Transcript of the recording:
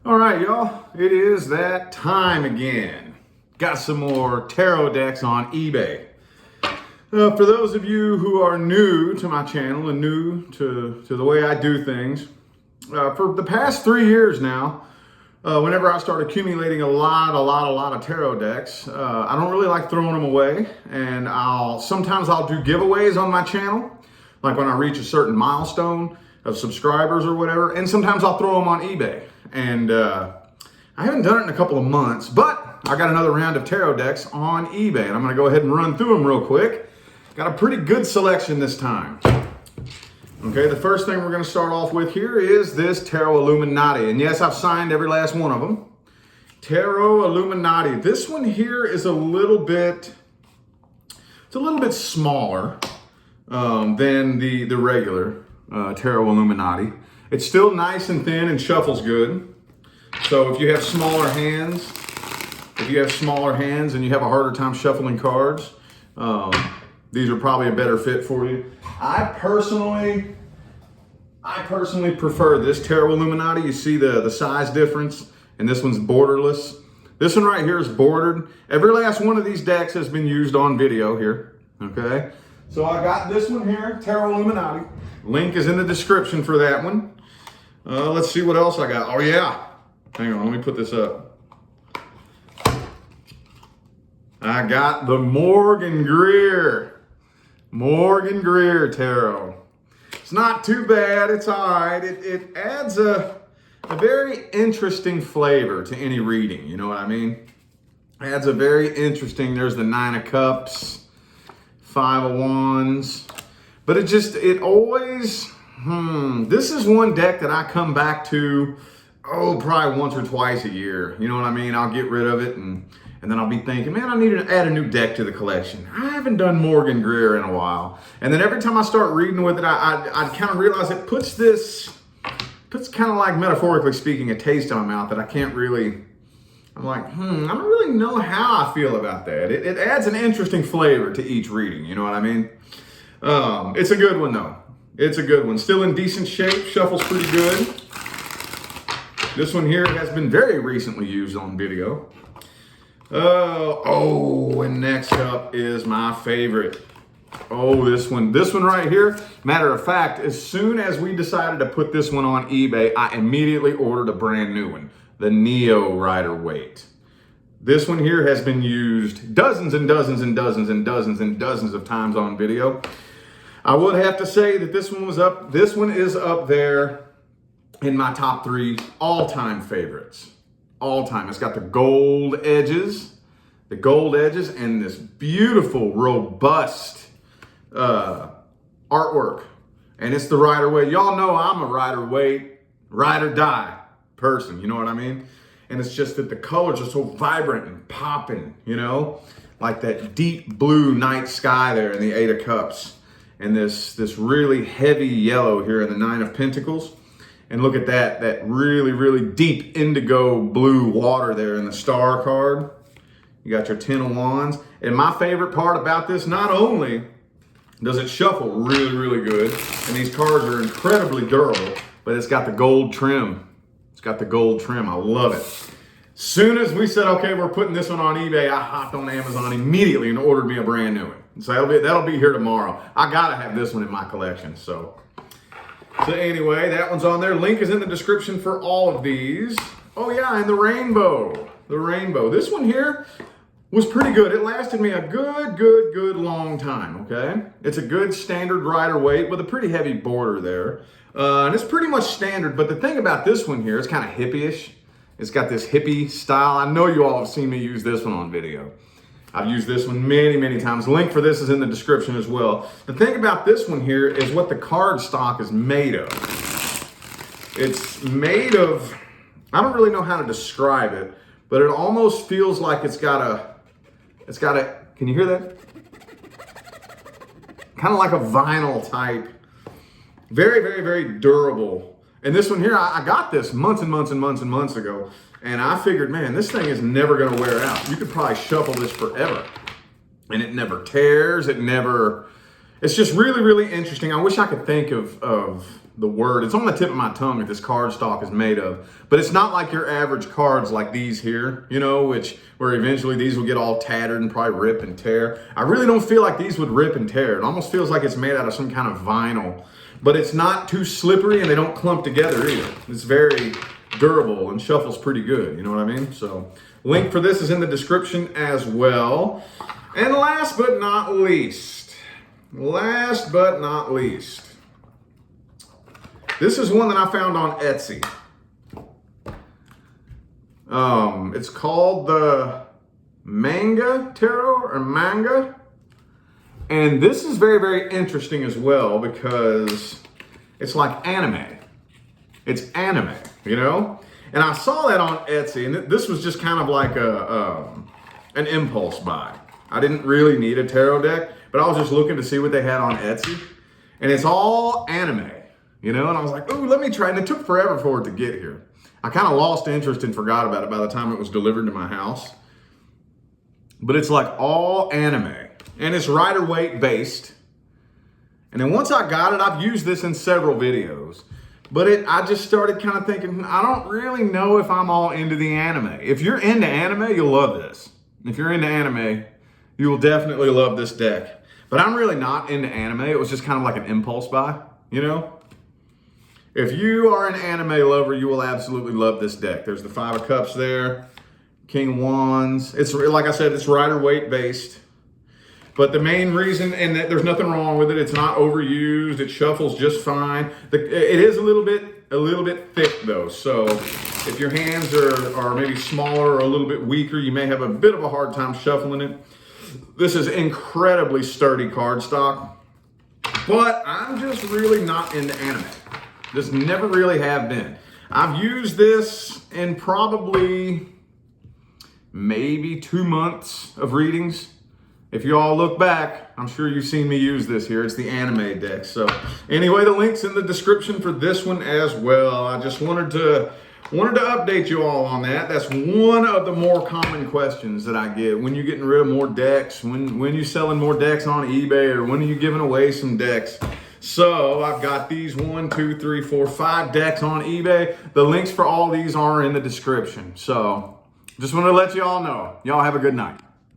All right, y'all, it is that time again. Got some more tarot decks on eBay. For those of you who are new to my channel and new to the way I do things, for the past 3 years now, whenever I start accumulating a lot of tarot decks, I don't really like throwing them away, and sometimes I'll do giveaways on my channel, like when I reach a certain milestone of subscribers or whatever, and sometimes I'll throw them on eBay. And I haven't done it in a couple of months, but I got another round of tarot decks on eBay, and I'm going to go ahead and run through them real quick. Got a pretty good selection this time. Okay, the first thing we're going to start off with here is this Tarot Illuminati. And yes, I've signed every last one of them. Tarot Illuminati. This one here is a little bit smaller than the regular Tarot Illuminati. It's still nice and thin and shuffles good. So if you have smaller hands, and you have a harder time shuffling cards, these are probably a better fit for you. I personally prefer this Tarot Illuminati. You see the size difference, and this one's borderless. This one right here is bordered. Every last one of these decks has been used on video here, okay? So I got this one here, Tarot Illuminati. Link is in the description for that one. Let's see what else I got. Oh yeah, hang on, let me put this up. I got the Greer Tarot. It's not too bad, it's all right. It adds a very interesting flavor to any reading, you know what I mean? Adds a very interesting, there's the 9 of Cups, 5 of Wands, but it always, this is one deck that I come back to, probably once or twice a year, you know what I mean? I'll get rid of it and then I'll be thinking, man, I need to add a new deck to the collection. I haven't done Greer in a while. And then every time I start reading with it, I kind of realize it puts kind of like, metaphorically speaking, a taste in my mouth that I can't really, I'm like, I don't really know how I feel about that. It adds an interesting flavor to each reading, you know what I mean? It's a good one though. It's a good one. Still in decent shape, shuffles pretty good. This one here has been very recently used on video. And next up is my favorite. This one right here. Matter of fact, as soon as we decided to put this one on eBay, I immediately ordered a brand new one, the Neo Rider Waite. This one here has been used dozens and dozens and dozens and dozens and dozens of times on video. I would have to say that this one is up there in my top 3 all-time favorites. All time. It's got the gold edges and this beautiful, robust artwork. And it's the Rider Waite. Y'all know I'm a Rider Waite, ride or die person, you know what I mean? And it's just that the colors are so vibrant and popping, you know? Like that deep blue night sky there in the 8 of Cups. And this really heavy yellow here in the 9 of Pentacles. And look at that really, really deep indigo blue water there in the Star card. You got your 10 of Wands. And my favorite part about this, not only does it shuffle really, really good, and these cards are incredibly durable, but it's got the gold trim. It's got the gold trim. I love it. Soon as we said, okay, we're putting this one on eBay, I hopped on Amazon immediately and ordered me a brand new one. So that'll be here tomorrow. I gotta have this one in my collection, So anyway, that one's on there. Link is in the description for all of these. Oh yeah, and the rainbow. This one here was pretty good. It lasted me a good long time, okay? It's a good standard Rider Waite with a pretty heavy border there. And it's pretty much standard, but the thing about this one here, it's kind of hippie-ish. It's got this hippie style. I know you all have seen me use this one on video. I've used this one many times. Link for this is in the description as well. The thing about this one here is what the card stock is made of. It's made of, I don't really know how to describe it, but it almost feels like it's got a, can you hear that? Kind of like a vinyl type. Very durable. And this one here, I got this months ago. And I figured, man, this thing is never going to wear out. You could probably shuffle this forever. And it never tears. It's just really interesting. I wish I could think of the word. It's on the tip of my tongue that this cardstock is made of. But it's not like your average cards like these here, you know, where eventually these will get all tattered and probably rip and tear. I really don't feel like these would rip and tear. It almost feels like it's made out of some kind of vinyl. But it's not too slippery and they don't clump together either. It's very durable and shuffles pretty good, you know what I mean? So link for this is in the description as well. And last but not least, this is one that I found on Etsy. It's called the Manga Tarot or Manga. And this is very, very interesting as well because it's like anime. It's anime, you know? And I saw that on Etsy, and this was just kind of like an impulse buy. I didn't really need a tarot deck, but I was just looking to see what they had on Etsy. And it's all anime, you know? And I was like, ooh, let me try. And it took forever for it to get here. I kind of lost interest and forgot about it by the time it was delivered to my house. But it's like all anime. And it's Rider Waite based. And then once I got it, I've used this in several videos. But I just started kind of thinking, I don't really know if I'm all into the anime. If you're into anime, you'll love this. If you're into anime, you will definitely love this deck. But I'm really not into anime. It was just kind of like an impulse buy, you know? If you are an anime lover, you will absolutely love this deck. There's the Five of Cups there, King of Wands. It's, like I said, it's Rider Waite based. But the main reason, and that there's nothing wrong with it, it's not overused, it shuffles just fine. It is a little bit thick though, so if your hands are maybe smaller or a little bit weaker, you may have a bit of a hard time shuffling it. This is incredibly sturdy cardstock, but I'm just really not into anime. Just never really have been. I've used this in probably maybe 2 months of readings. If you all look back, I'm sure you've seen me use this here. It's the anime deck. So anyway, the link's in the description for this one as well. I just wanted to update you all on that. That's one of the more common questions that I get. When you getting rid of more decks? When you selling more decks on eBay? Or when are you giving away some decks? So I've got these 1, 2, 3, 4, 5 decks on eBay. The links for all these are in the description. So just want to let you all know. Y'all have a good night.